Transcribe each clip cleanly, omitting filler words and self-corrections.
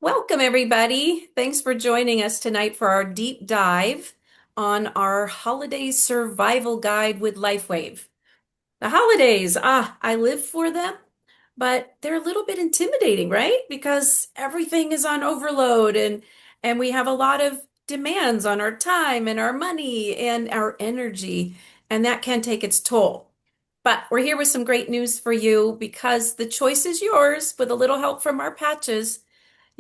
Welcome, everybody. Thanks for joining us tonight for our deep dive on our holiday survival guide with LifeWave. The holidays, I live for them, but they're a little bit intimidating, right? Because everything is on overload and we have a lot of demands on our time and our money and our energy, and that can take its toll. But we're here with some great news for you because the choice is yours with a little help from our patches.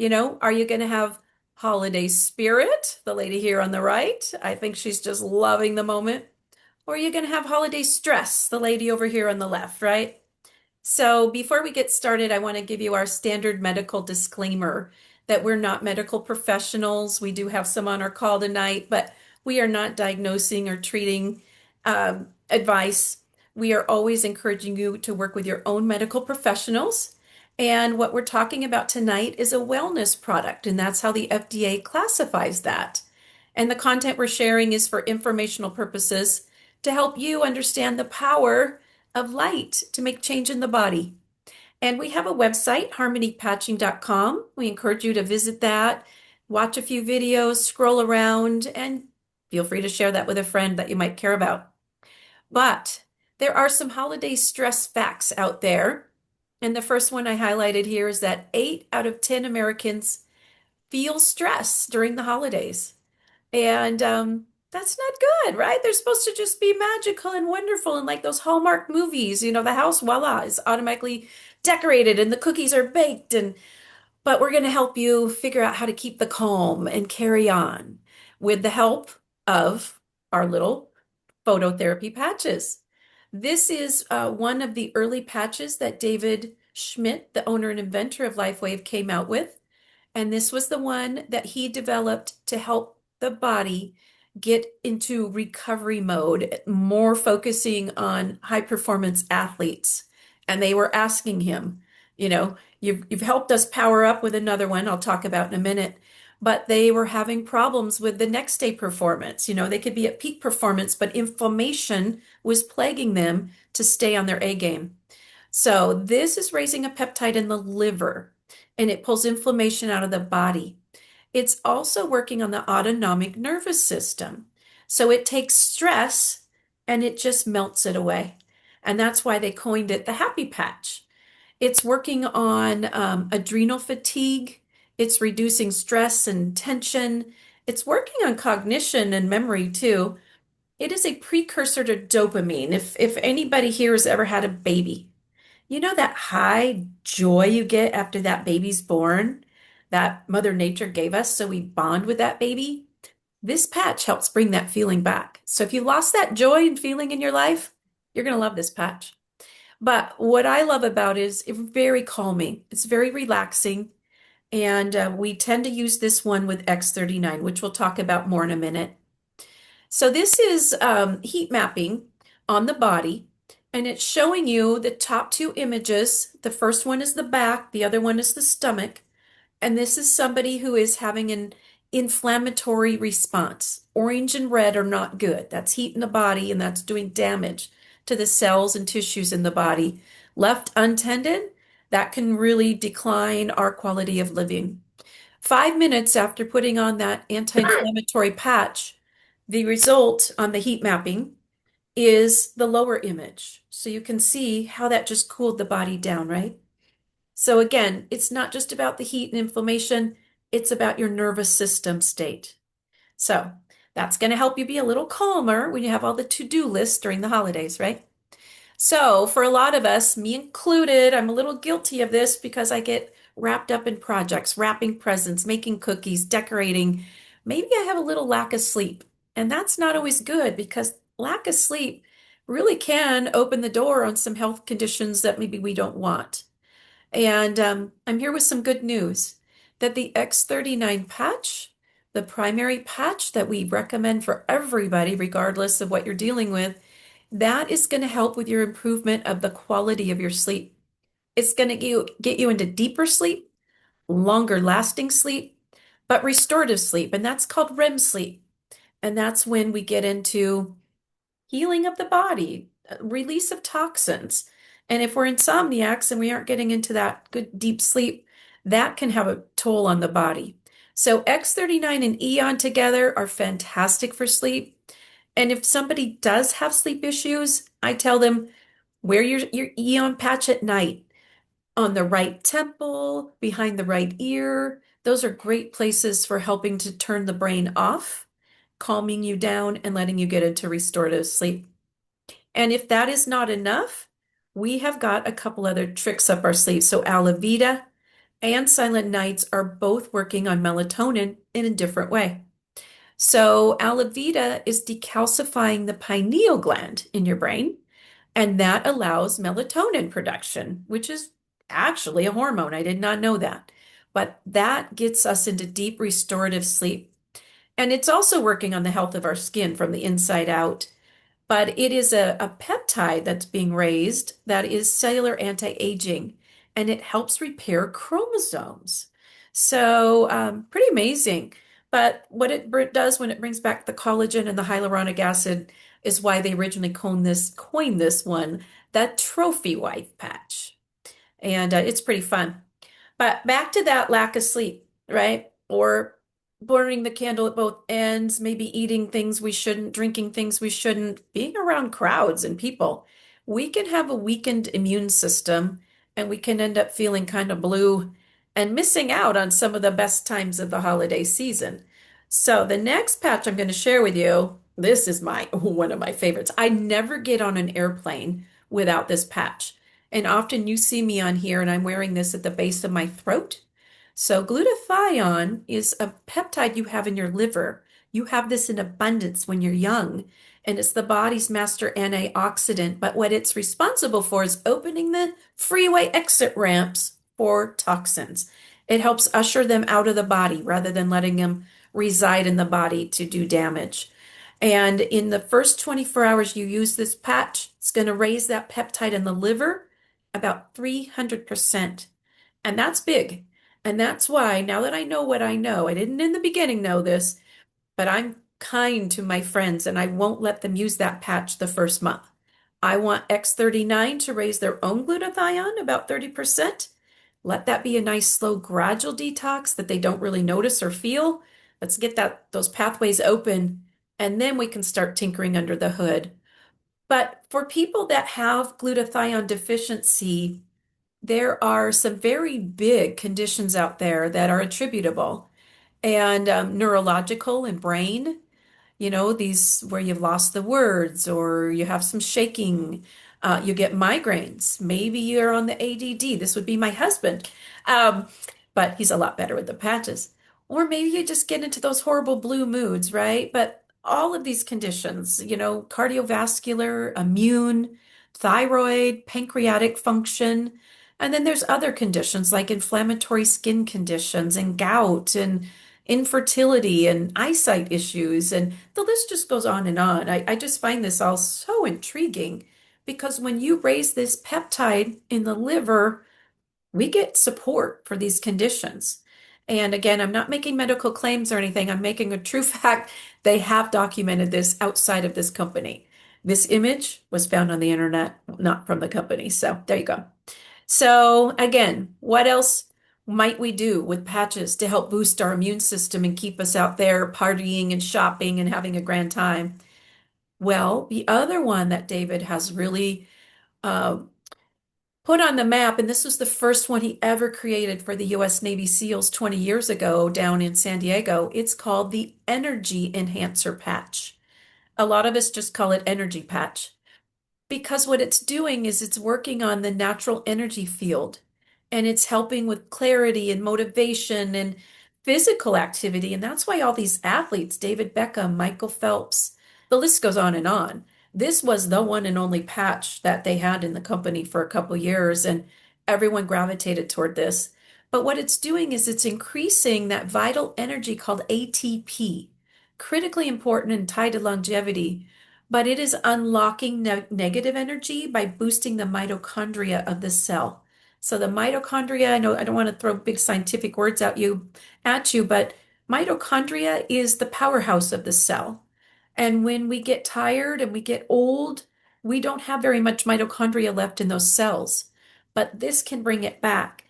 Are you going to have holiday spirit? The lady here on the right, I think she's just loving the moment. Or are you going to have holiday stress? The lady over here on the left, right? So before we get started, I want to give you our standard medical disclaimer that we're not medical professionals. We do have some on our call tonight, but we are not diagnosing or treating advice. We are always encouraging you to work with your own medical professionals. And what we're talking about tonight is a wellness product, and that's how the FDA classifies that. And the content we're sharing is for informational purposes to help you understand the power of light to make change in the body. And we have a website, harmonypatching.com. We encourage you to visit that, watch a few videos, scroll around, and feel free to share that with a friend that you might care about. But there are some holiday stress facts out there. And the first one I highlighted here is that 8 out of 10 Americans feel stress during the holidays. And that's not good, right? They're supposed to just be magical and wonderful and like those Hallmark movies, the house, voila, is automatically decorated and the cookies are baked and but we're going to help you figure out how to keep the calm and carry on with the help of our little phototherapy patches. This is one of the early patches that David Schmidt, the owner and inventor of LifeWave, came out with. And this was the one that he developed to help the body get into recovery mode, more focusing on high performance athletes. And they were asking him, you've helped us power up with another one I'll talk about in a minute. But they were having problems with the next day performance. They could be at peak performance, but inflammation was plaguing them to stay on their A game. So this is raising a peptide in the liver and it pulls inflammation out of the body. It's also working on the autonomic nervous system. So it takes stress and it just melts it away. And that's why they coined it the happy patch. It's working on adrenal fatigue. It's reducing stress and tension. It's working on cognition and memory too. It is a precursor to dopamine. If anybody here has ever had a baby, that high joy you get after that baby's born that Mother Nature gave us so we bond with that baby? This patch helps bring that feeling back. So if you lost that joy and feeling in your life, you're going to love this patch. But what I love about it is it's very calming. It's very relaxing. And we tend to use this one with X39, which we'll talk about more in a minute. So this is heat mapping on the body, and it's showing you the top two images. The first one is the back, the other one is the stomach. And this is somebody who is having an inflammatory response. Orange and red are not good. That's heat in the body, and that's doing damage to the cells and tissues in the body. Left untended, that can really decline our quality of living. 5 minutes after putting on that anti-inflammatory patch, the result on the heat mapping is the lower image. So you can see how that just cooled the body down, right? So again, it's not just about the heat and inflammation, it's about your nervous system state. So that's going to help you be a little calmer when you have all the to-do lists during the holidays, right? So for a lot of us, me included, I'm a little guilty of this because I get wrapped up in projects, wrapping presents, making cookies, decorating. Maybe I have a little lack of sleep. And that's not always good because lack of sleep really can open the door on some health conditions that maybe we don't want. And I'm here with some good news that the X39 patch, the primary patch that we recommend for everybody, regardless of what you're dealing with, that is going to help with your improvement of the quality of your sleep. It's going to get you into deeper sleep, longer lasting sleep, but restorative sleep. And that's called REM sleep. And that's when we get into healing of the body, release of toxins. And if we're insomniacs and we aren't getting into that good deep sleep, that can have a toll on the body. So X39 and Eon together are fantastic for sleep. And if somebody does have sleep issues, I tell them wear your Eon patch at night on the right temple, behind the right ear. Those are great places for helping to turn the brain off, calming you down, and letting you get into restorative sleep. And if that is not enough, we have got a couple other tricks up our sleeve. So Alavita and Silent Nights are both working on melatonin in a different way. So Alavita is decalcifying the pineal gland in your brain, and that allows melatonin production, which is actually a hormone. I did not know that. But that gets us into deep restorative sleep. And it's also working on the health of our skin from the inside out. But it is a peptide that's being raised that is cellular anti-aging, and it helps repair chromosomes. So, pretty amazing. But what it does when it brings back the collagen and the hyaluronic acid is why they originally coined this one, that trophy wife patch. And it's pretty fun. But back to that lack of sleep, right? Or burning the candle at both ends, maybe eating things we shouldn't, drinking things we shouldn't, being around crowds and people. We can have a weakened immune system and we can end up feeling kind of blue and missing out on some of the best times of the holiday season. So the next patch I'm going to share with you, this is my one of my favorites. I never get on an airplane without this patch. And often you see me on here and I'm wearing this at the base of my throat. So glutathione is a peptide you have in your liver. You have this in abundance when you're young, and it's the body's master antioxidant. But what it's responsible for is opening the freeway exit ramps for toxins. It helps usher them out of the body rather than letting them reside in the body to do damage. And in the first 24 hours you use this patch, it's going to raise that peptide in the liver about 300%. And that's big. And that's why, now that I know what I know, I didn't in the beginning know this, but I'm kind to my friends and I won't let them use that patch the first month. I want X39 to raise their own glutathione about 30%. Let that be a nice, slow, gradual detox that they don't really notice or feel. Let's get those pathways open, and then we can start tinkering under the hood. But for people that have glutathione deficiency, there are some very big conditions out there that are attributable and neurological and brain, these where you've lost the words or you have some shaking, you get migraines. Maybe you're on the ADD. This would be my husband, um, but he's a lot better with the patches. Or maybe you just get into those horrible blue moods, right? But all of these conditions, cardiovascular, immune, thyroid, pancreatic function. And then there's other conditions like inflammatory skin conditions and gout and infertility and eyesight issues. And the list just goes on and on. I just find this all so intriguing because when you raise this peptide in the liver, we get support for these conditions. And again, I'm not making medical claims or anything. I'm making a true fact. They have documented this outside of this company. This image was found on the internet, not from the company. So there you go. So again, what else might we do with patches to help boost our immune system and keep us out there partying and shopping and having a grand time? Well, the other one that David has really uh, put on the map, and this was the first one he ever created for the U.S. Navy SEALs 20 years ago down in San Diego. It's called the Energy Enhancer Patch. A lot of us just call it Energy Patch. Because what it's doing is it's working on the natural energy field and it's helping with clarity and motivation and physical activity. And that's why all these athletes, David Beckham, Michael Phelps, the list goes on and on. This was the one and only patch that they had in the company for a couple years, and everyone gravitated toward this. But what it's doing is it's increasing that vital energy called ATP, critically important and tied to longevity, but it is unlocking negative energy by boosting the mitochondria of the cell. So the mitochondria, I know I don't want to throw big scientific words at you, but mitochondria is the powerhouse of the cell. And when we get tired and we get old, we don't have very much mitochondria left in those cells. But this can bring it back.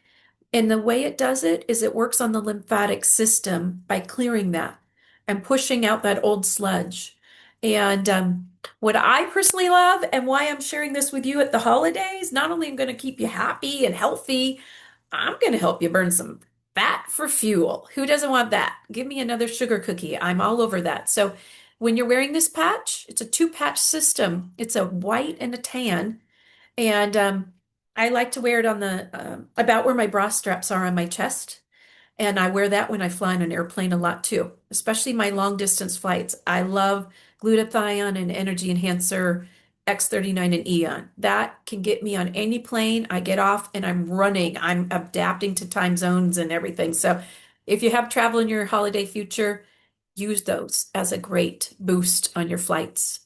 And the way it does it is it works on the lymphatic system by clearing that and pushing out that old sludge. And what I personally love and why I'm sharing this with you at the holidays, not only am I going to keep you happy and healthy, I'm going to help you burn some fat for fuel. Who doesn't want that? Give me another sugar cookie. I'm all over that. So when you're wearing this patch, it's a two patch system. It's a white and a tan. And I like to wear it on the about where my bra straps are on my chest. And I wear that when I fly on an airplane a lot too, especially my long distance flights. I love glutathione and energy enhancer X39 and Eon. That can get me on any plane. I get off and I'm running. I'm adapting to time zones and everything. So if you have travel in your holiday future, use those as a great boost on your flights.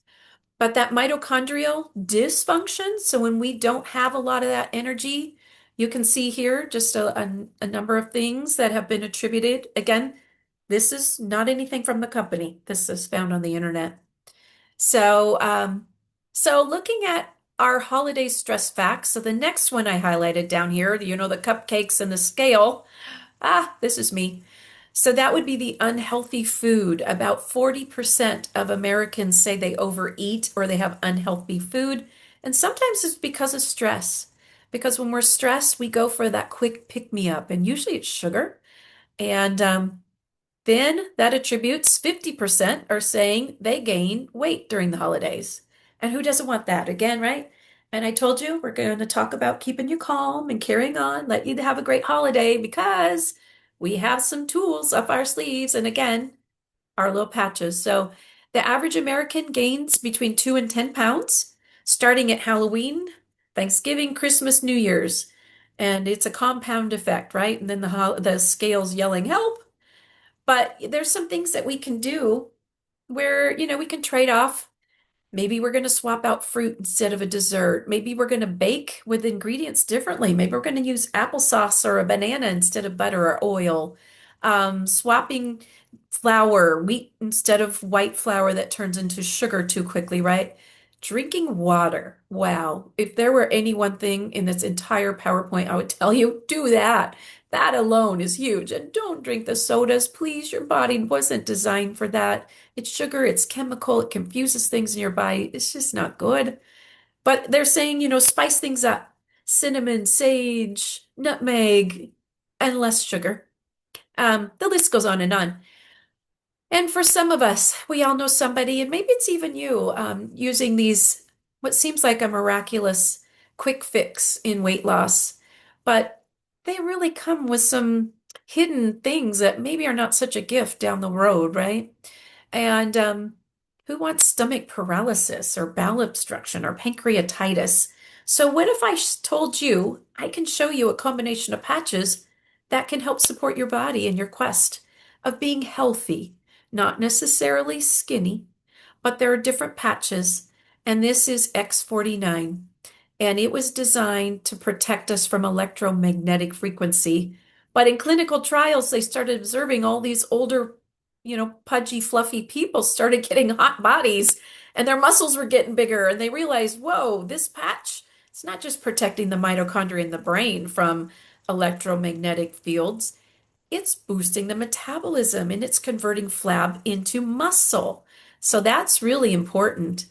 But that mitochondrial dysfunction, so when we don't have a lot of that energy, you can see here just a number of things that have been attributed. Again, this is not anything from the company. This is found on the internet. So, so looking at our holiday stress facts, so the next one I highlighted down here, the cupcakes and the scale. This is me. So that would be the unhealthy food. About 40% of Americans say they overeat or they have unhealthy food. And sometimes it's because of stress. Because when we're stressed, we go for that quick pick me up, and usually it's sugar. And then that attributes 50% are saying they gain weight during the holidays. And who doesn't want that? Again, right? And I told you we're going to talk about keeping you calm and carrying on, let you have a great holiday because we have some tools up our sleeves. And again, our little patches. So the average American gains between 2 and 10 pounds starting at Halloween, Thanksgiving, Christmas, New Year's. And it's a compound effect, right? And then the scale's yelling, help. But there's some things that we can do where, we can trade off. Maybe we're going to swap out fruit instead of a dessert. Maybe we're going to bake with ingredients differently. Maybe we're going to use applesauce or a banana instead of butter or oil. Swapping flour, wheat instead of white flour that turns into sugar too quickly, right? Drinking water. Wow. If there were any one thing in this entire PowerPoint, I would tell you, do that. That alone is huge. And don't drink the sodas, please. Your body wasn't designed for that. It's sugar, it's chemical, it confuses things in your body. It's just not good. But they're saying, spice things up. Cinnamon, sage, nutmeg, and less sugar. The list goes on and on. And for some of us, we all know somebody, and maybe it's even you, using these, what seems like a miraculous quick fix in weight loss, but they really come with some hidden things that maybe are not such a gift down the road, right? And who wants stomach paralysis or bowel obstruction or pancreatitis? So, what if I told you I can show you a combination of patches that can help support your body in your quest of being healthy, not necessarily skinny, but there are different patches, and this is X49, and it was designed to protect us from electromagnetic frequency. But in clinical trials, they started observing all these older, pudgy, fluffy people started getting hot bodies and their muscles were getting bigger. And they realized, whoa, this patch, it's not just protecting the mitochondria in the brain from electromagnetic fields, it's boosting the metabolism and it's converting flab into muscle. So that's really important.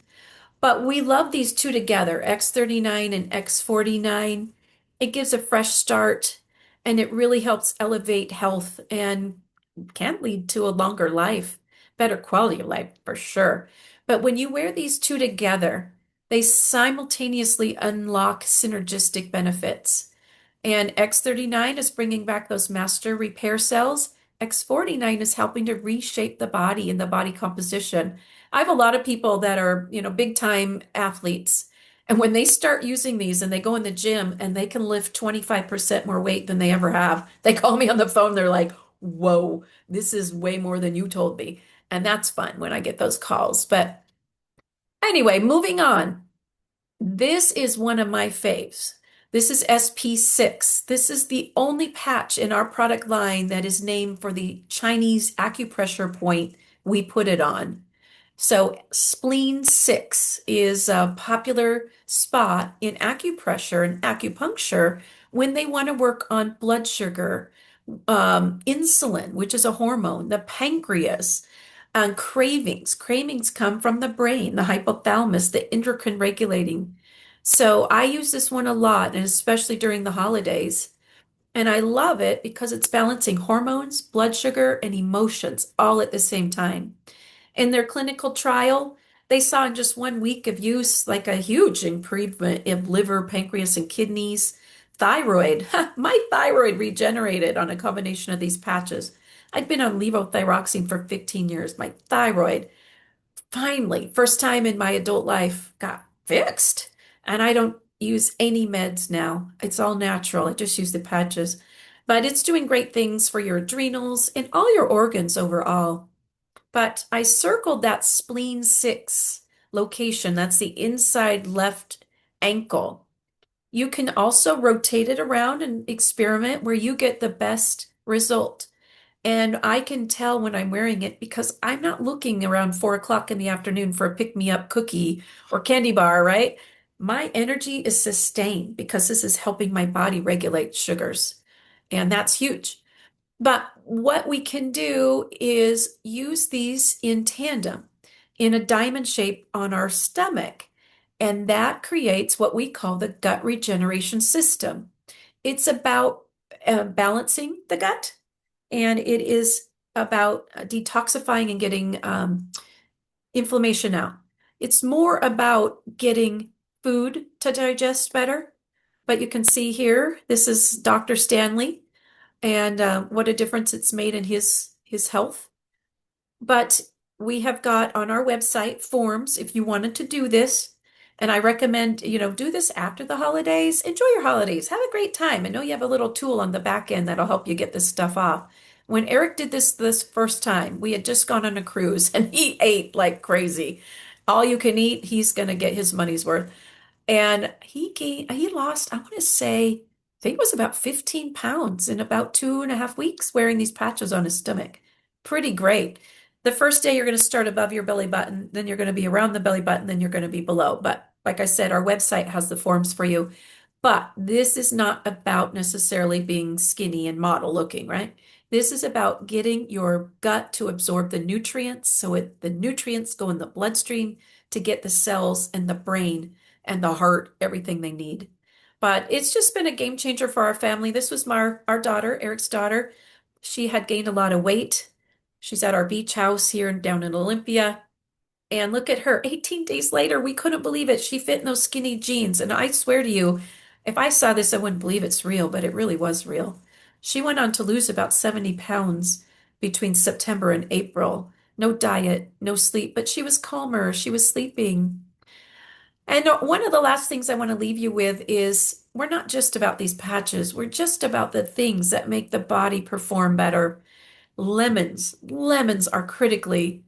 But we love these two together, X39 and X49. It gives a fresh start and it really helps elevate health and can lead to a longer life, better quality of life for sure. But when you wear these two together, they simultaneously unlock synergistic benefits. And X39 is bringing back those master repair cells. X49 is helping to reshape the body and the body composition. I have a lot of people that are, big time athletes. And when they start using these and they go in the gym and they can lift 25% more weight than they ever have, they call me on the phone. They're like, whoa, this is way more than you told me. And that's fun when I get those calls. But anyway, moving on. This is one of my faves. This is SP6. This is the only patch in our product line that is named for the Chinese acupressure point we put it on. So spleen 6 is a popular spot in acupressure and acupuncture when they want to work on blood sugar, insulin, which is a hormone, the pancreas, and cravings. Cravings come from the brain, the hypothalamus, the endocrine regulating. So I use this one a lot, and especially during the holidays. And I love it because it's balancing hormones, blood sugar, and emotions all at the same time. In their clinical trial, they saw in just 1 week of use like a huge improvement in liver, pancreas, and kidneys. Thyroid, my thyroid regenerated on a combination of these patches. I'd been on levothyroxine for 15 years. My thyroid finally, first time in my adult life, got fixed. And I don't use any meds now. It's all natural. I just use the patches. But it's doing great things for your adrenals and all your organs overall. But I circled that spleen 6 location. That's the inside left ankle. You can also rotate it around and experiment where you get the best result. And I can tell when I'm wearing it because I'm not looking around 4 o'clock in the afternoon for a pick-me-up cookie or candy bar, right? My energy is sustained because this is helping my body regulate sugars. And that's huge. But what we can do is use these in tandem in a diamond shape on our stomach. And that creates what we call the gut regeneration system. It's about balancing the gut, and it is about detoxifying and getting inflammation out. It's more about getting food to digest better. But you can see here, this is Dr. Stanley and what a difference it's made in his health. But we have got on our website forms if you wanted to do this. And I recommend, do this after the holidays. Enjoy your holidays. Have a great time. I know you have a little tool on the back end that'll help you get this stuff off. When Eric did this first time, we had just gone on a cruise and he ate like crazy. All you can eat, he's going to get his money's worth. And he lost, I want to say, I think it was about 15 pounds in about 2.5 weeks wearing these patches on his stomach. Pretty great. The first day you're going to start above your belly button, then you're going to be around the belly button, then you're going to be below. But like I said, our website has the forms for you. But this is not about necessarily being skinny and model looking, right? This is about getting your gut to absorb the nutrients so the nutrients go in the bloodstream to get the cells and the brain and the heart everything they need. But it's just been a game changer for our family. This was our daughter, Eric's daughter. She had gained a lot of weight. She's at our beach house here down in Olympia. And look at her. 18 days later, we couldn't believe it. She fit in those skinny jeans. And I swear to you, if I saw this, I wouldn't believe it's real, but it really was real. She went on to lose about 70 pounds between September and April. No diet, no sleep, but she was calmer. She was sleeping. And one of the last things I want to leave you with is we're not just about these patches. We're just about the things that make the body perform better. Lemons are critically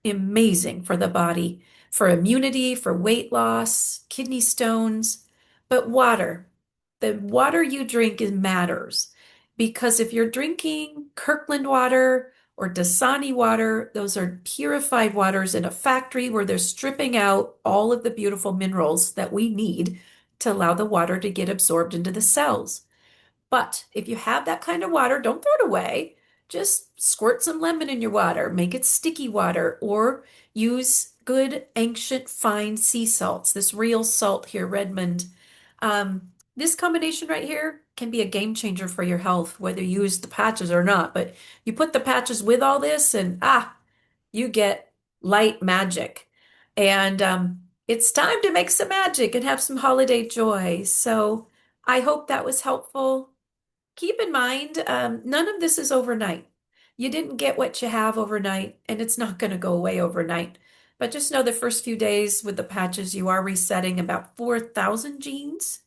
amazing for the body, for immunity, for weight loss, kidney stones. But the water you drink matters because if you're drinking Kirkland water or Dasani water, those are purified waters in a factory where they're stripping out all of the beautiful minerals that we need to allow the water to get absorbed into the cells. But if you have that kind of water, don't throw it away. Just squirt some lemon in your water, make it sticky water, or use good ancient fine sea salts. This real salt here, Redmond. This combination right here can be a game changer for your health, whether you use the patches or not. But you put the patches with all this, and you get light magic. And it's time to make some magic and have some holiday joy. So I hope that was helpful. Keep in mind, none of this is overnight. You didn't get what you have overnight, and it's not going to go away overnight. But just know the first few days with the patches, you are resetting about 4,000 genes.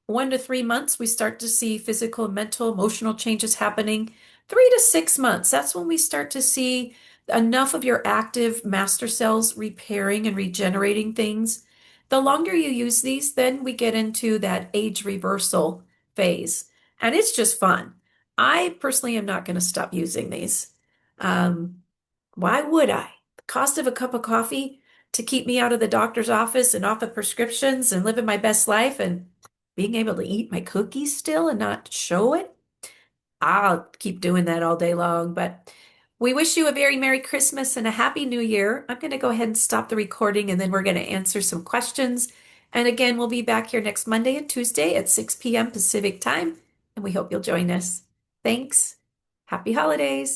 1 to 3 months, we start to see physical, mental, emotional changes happening. 3 to 6 months, that's when we start to see enough of your active master cells repairing and regenerating things. The longer you use these, then we get into that age reversal phase. And it's just fun. I personally am not going to stop using these. Um, why would I? The cost of a cup of coffee to keep me out of the doctor's office and off of prescriptions and living my best life. And being able to eat my cookies still and not show it, I'll keep doing that all day long. But we wish you a very Merry Christmas and a Happy New Year. I'm going to go ahead and stop the recording and then we're going to answer some questions. And again, we'll be back here next Monday and Tuesday at 6 p.m. Pacific time, and we hope you'll join us. Thanks. Happy holidays.